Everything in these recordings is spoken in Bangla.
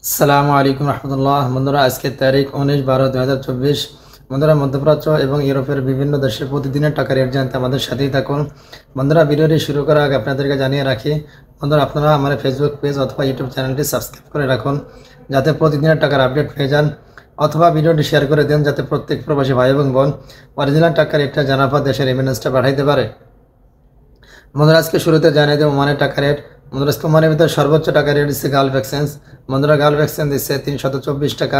আসসালামু আলাইকুম রহমতুল্লাহ। বন্ধুরা, আজকে তারিখ 19/12/2024। বন্ধুরা, মধ্যপ্রাচ্য এবং ইউরোপের বিভিন্ন দেশের প্রতিদিনের টাকা রেট জানতে আমাদের সাথেই থাকুন। বন্ধুরা, ভিডিওটি শুরু করার আগে আপনাদেরকে জানিয়ে রাখি, বন্ধুরা আপনারা আমার ফেসবুক পেজ অথবা ইউটিউব চ্যানেলটি সাবস্ক্রাইব করে রাখুন, যাতে প্রতিদিনের টাকার আপডেট পেয়ে যান, অথবা ভিডিওটি শেয়ার করে দেন, যাতে প্রত্যেক প্রবাসী ভাই এবং বোন অরিজিনাল টাকার রেটটা জানার পর দেশের রেমিটেন্সটা পাঠাইতে পারে। বন্ধুরা, আজকে শুরুতে জানিয়ে দেবো ওমানের টাকা রেট। বন্ধুরা, আজকে ওমানের ভিতরে সর্বোচ্চ টাকা রেট দিচ্ছে গালফ এক্সচেঞ্জ। বন্ধুরা, গালফ এক্সচেঞ্জ দিচ্ছে 324 টাকা,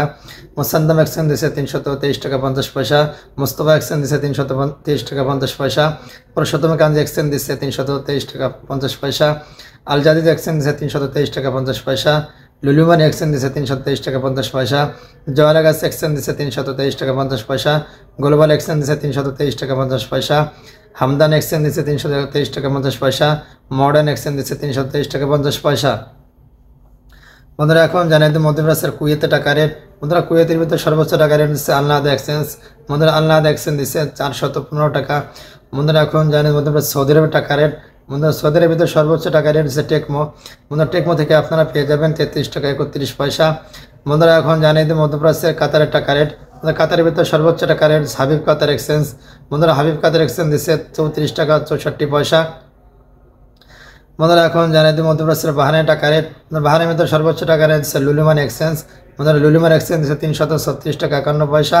মোসাদ্দাম এক্সচেঞ্জ দিচ্ছে 323 টাকা 50 পয়সা, মোস্তফা এক্সচেঞ্জ দিচ্ছে 323 টাকা 50 পয়সা, পুরুষোত্তম কাঞ্জি এক্সচেঞ্জ দিচ্ছে 323 টাকা 50 পয়সা, আল জাদিদ এক্সচেঞ্জ দিচ্ছে 323 টাকা 50 পয়সা, লুলুমানি এক্সচেঞ্জ দিচ্ছে 323 টাকা 50 পয়সা, জওয়ালাগাস এক্সচেঞ্জ দিচ্ছে 323 টাকা 50 পয়সা, গ্লোবাল এক্সচেঞ্জ দিচ্ছে 323 টাকা 50 পয়সা, হামদান এক্সচেঞ্জ দিচ্ছে 323 টাকা 50 পয়সা, মডার্ন এক্সচেঞ্জ দিচ্ছে 323 টাকা 50 পয়সা। বন্ধুরা, এখন জানাই দিই মধ্যপ্রাচ্যের কুয়েতে টাকা রেট। বন্ধুরা, কুয়েতের ভিতরে সর্বোচ্চ টাকা রেট দিচ্ছে আলনাদ এক্সচেঞ্জ। বন্ধুরা, আলনাদ এক্সচেঞ্জ দিচ্ছে 415 টাকা। বন্ধুরা, এখন জানেন মধ্যপ্রাচ্য সৌদি আরবের টাকা রেট। বন্ধুরা, সৌদি আরবের ভিতরে সর্বোচ্চ টাকা রেট দিচ্ছে টেকমো। বন্ধুরা, টেকমো থেকে আপনারা পেয়ে যাবেন 33 টাকা 31 পয়সা। বন্ধুরা, এখন জানিয়ে দিই মধ্যপ্রাচ্যের কাতারের টাকা রেট। কাতারের ভিতরে সর্বোচ্চ টাকা রেট হাবিব কাতার এক্সচেঞ্জ। বন্ধুরা, হাবিব কাতার এক্সচেঞ্জ দিচ্ছে 34 টাকা 64 পয়সা। বন্ধুরা, এখন জানিয়ে দিই মধ্যপ্রাচ্যের বাহারাইন টাকা রেট। বাহারাইনের ভিতরে সর্বোচ্চ টাকা রেট দিচ্ছে লুলুমানি এক্সচেঞ্জ। বন্ধুরা, লুলুমানি এক্সচেঞ্জ দিচ্ছে 336 টাকা 51 পয়সা।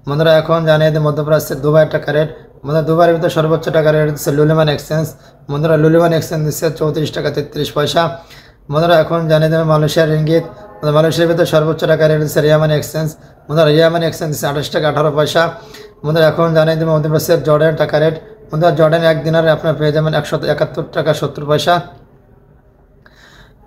বন্ধুরা, এখন জানিয়ে দিই মধ্যপ্রাচ্যের দুবাইয়ের টাকা রেট। বন্ধুরা, দুবাইয়ের ভিতরে সর্বোচ্চ টাকা রেট দিচ্ছে লুলুমানি এক্সচেঞ্জ। বন্ধুরা, লুলুমানি এক্সচেঞ্জ দিচ্ছে 34 টাকা 33 পয়সা। বন্ধুরা, এখন জানিয়ে দেবেন মালয়েশিয়ার রিঙ্গিত। মালয়েশিয়ার ভিতরে সর্বোচ্চ টাকা রেট দিচ্ছে রিয়ামানি এক্সচেঞ্জ। বন্ধুরা, রিয়ামানি এক্সচেঞ্জ দিচ্ছে 28 টাকা 18 পয়সা। বন্ধুরা, এখন জানিয়ে দেবেন মধ্যপ্রাচ্যের জর্ডানের টাকা রেট। বন্ধুরা, জর্ডান এক দিনারে আপনারা পেয়ে যাবেন 171 টাকা 70 পয়সা।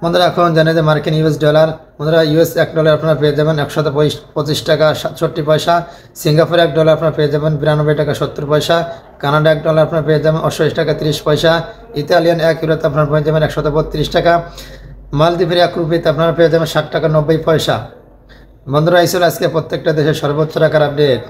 বন্ধুরা, এখন জানিয়ে দেয় মার্কিন ইউএস ডলার। বন্ধুরা, ইউএস $1 আপনারা পেয়ে যাবেন 125 টাকা 67 পয়সা। সিঙ্গাপুর $1 আপনারা পেয়ে যাবেন 92 টাকা 70 পয়সা। কানাডা $1 আপনারা পেয়ে যাবেন 28 টাকা 30 পয়সা। ইতালিয়ান 1 ইউরোতে আপনারা পেয়ে যাবেন 132 টাকা। মালদ্বীপের 1 রুপিতে আপনারা পেয়ে যাবেন 60 টাকা 90 পয়সা। বন্ধুরা, এই ছিল আজকে প্রত্যেকটা দেশের সর্বোচ্চ টাকার আপডেট।